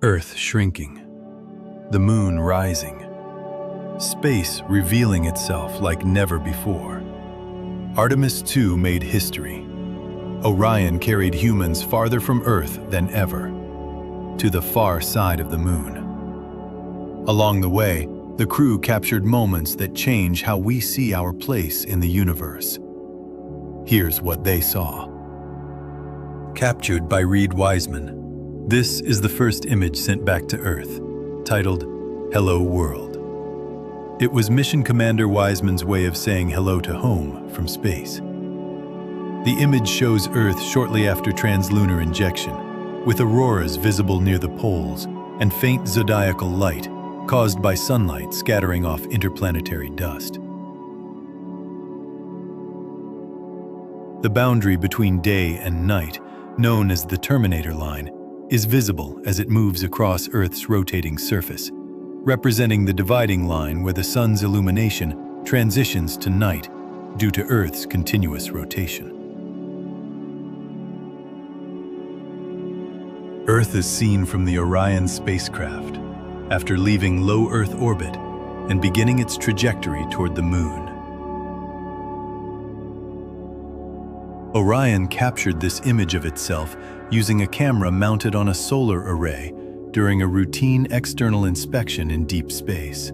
Earth shrinking, the moon rising, space revealing itself like never before. Artemis II made history. Orion carried humans farther from Earth than ever, to the far side of the moon. Along the way, the crew captured moments that change how we see our place in the universe. Here's what they saw. Captured by Reed Wiseman. This is the first image sent back to Earth, titled Hello World. It was Mission Commander Wiseman's way of saying hello to home from space. The image shows Earth shortly after translunar injection, with auroras visible near the poles and faint zodiacal light caused by sunlight scattering off interplanetary dust. The boundary between day and night, known as the Terminator line, is visible as it moves across Earth's rotating surface, representing the dividing line where the sun's illumination transitions to night due to Earth's continuous rotation. Earth is seen from the Orion spacecraft after leaving low Earth orbit and beginning its trajectory toward the moon. Orion captured this image of itself using a camera mounted on a solar array during a routine external inspection in deep space.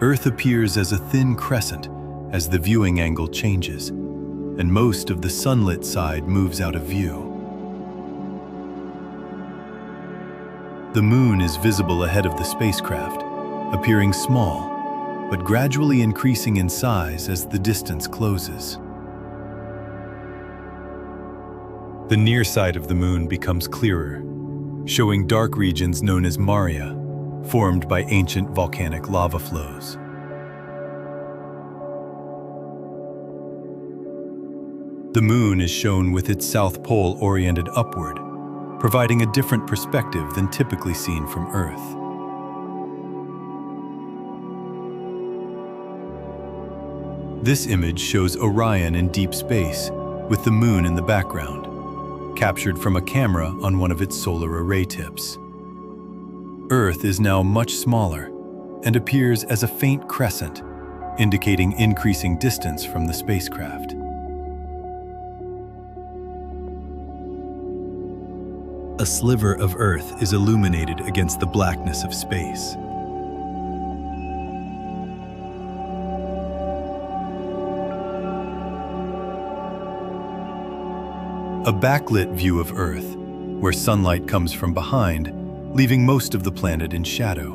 Earth appears as a thin crescent as the viewing angle changes, and most of the sunlit side moves out of view. The moon is visible ahead of the spacecraft, appearing small, but gradually increasing in size as the distance closes. The near side of the moon becomes clearer, showing dark regions known as maria, formed by ancient volcanic lava flows. The moon is shown with its south pole oriented upward, providing a different perspective than typically seen from Earth. This image shows Orion in deep space, with the moon in the background, captured from a camera on one of its solar array tips. Earth is now much smaller and appears as a faint crescent, indicating increasing distance from the spacecraft. A sliver of Earth is illuminated against the blackness of space. A backlit view of Earth, where sunlight comes from behind, leaving most of the planet in shadow.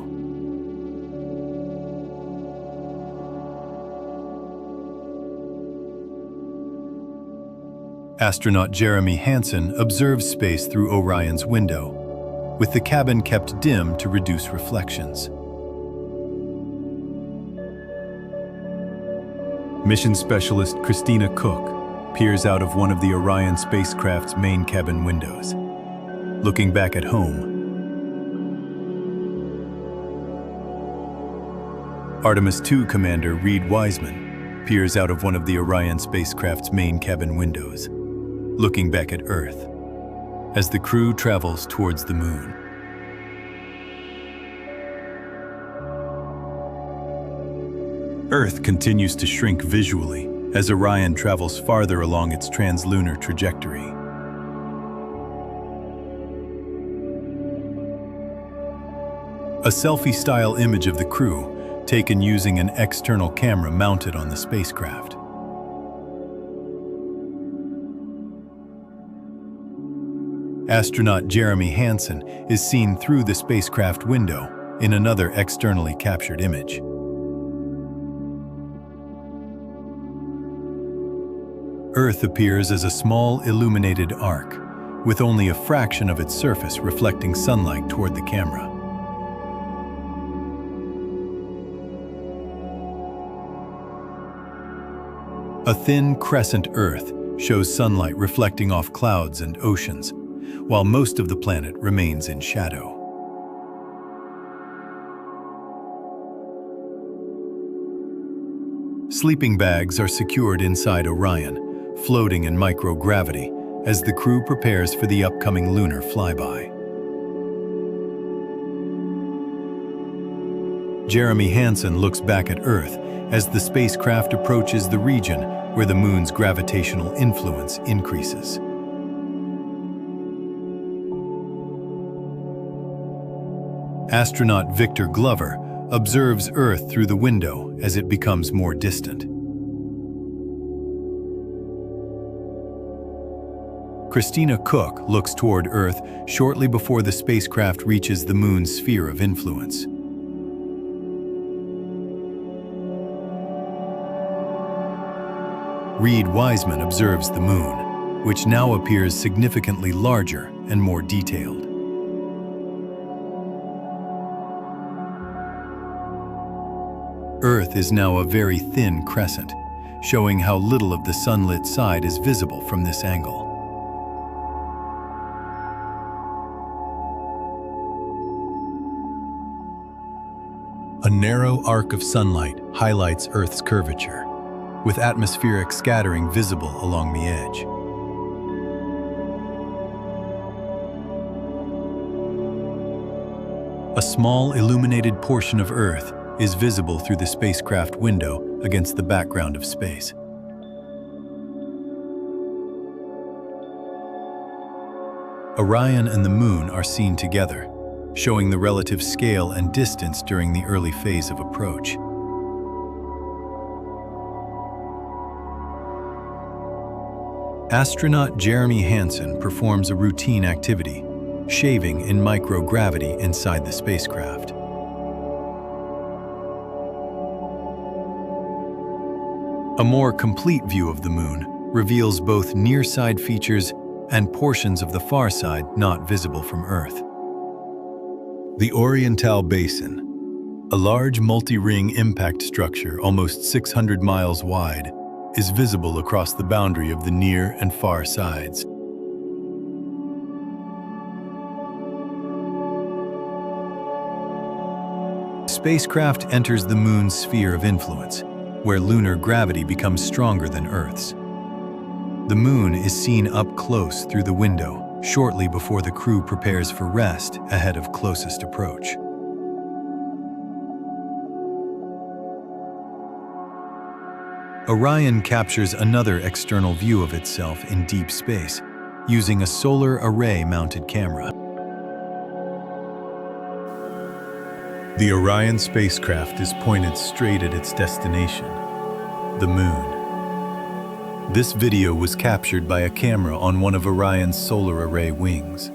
Astronaut Jeremy Hansen observes space through Orion's window, with the cabin kept dim to reduce reflections. Mission specialist Christina Cook peers out of one of the Orion spacecraft's main cabin windows, looking back at home. Artemis II Commander Reed Wiseman peers out of one of the Orion spacecraft's main cabin windows, looking back at Earth, as the crew travels towards the moon. Earth continues to shrink visually as Orion travels farther along its translunar trajectory. A selfie-style image of the crew, taken using an external camera mounted on the spacecraft. Astronaut Jeremy Hansen is seen through the spacecraft window in another externally captured image. Earth appears as a small illuminated arc, with only a fraction of its surface reflecting sunlight toward the camera. A thin crescent Earth shows sunlight reflecting off clouds and oceans, while most of the planet remains in shadow. Sleeping bags are secured inside Orion, floating in microgravity as the crew prepares for the upcoming lunar flyby. Jeremy Hansen looks back at Earth as the spacecraft approaches the region where the moon's gravitational influence increases. Astronaut Victor Glover observes Earth through the window as it becomes more distant. Christina Cook looks toward Earth shortly before the spacecraft reaches the moon's sphere of influence. Reed Wiseman observes the moon, which now appears significantly larger and more detailed. Earth is now a very thin crescent, showing how little of the sunlit side is visible from this angle. A narrow arc of sunlight highlights Earth's curvature, with atmospheric scattering visible along the edge. A small illuminated portion of Earth is visible through the spacecraft window against the background of space. Orion and the Moon are seen together, showing the relative scale and distance during the early phase of approach. Astronaut Jeremy Hansen performs a routine activity, shaving in microgravity inside the spacecraft. A more complete view of the Moon reveals both near-side features and portions of the far side not visible from Earth. The Oriental Basin, a large multi-ring impact structure almost 600 miles wide, is visible across the boundary of the near and far sides. The spacecraft enters the Moon's sphere of influence, where lunar gravity becomes stronger than Earth's. The Moon is seen up close through the window, shortly before the crew prepares for rest ahead of closest approach. Orion captures another external view of itself in deep space, using a solar array-mounted camera. The Orion spacecraft is pointed straight at its destination, the Moon. This video was captured by a camera on one of Orion's solar array wings.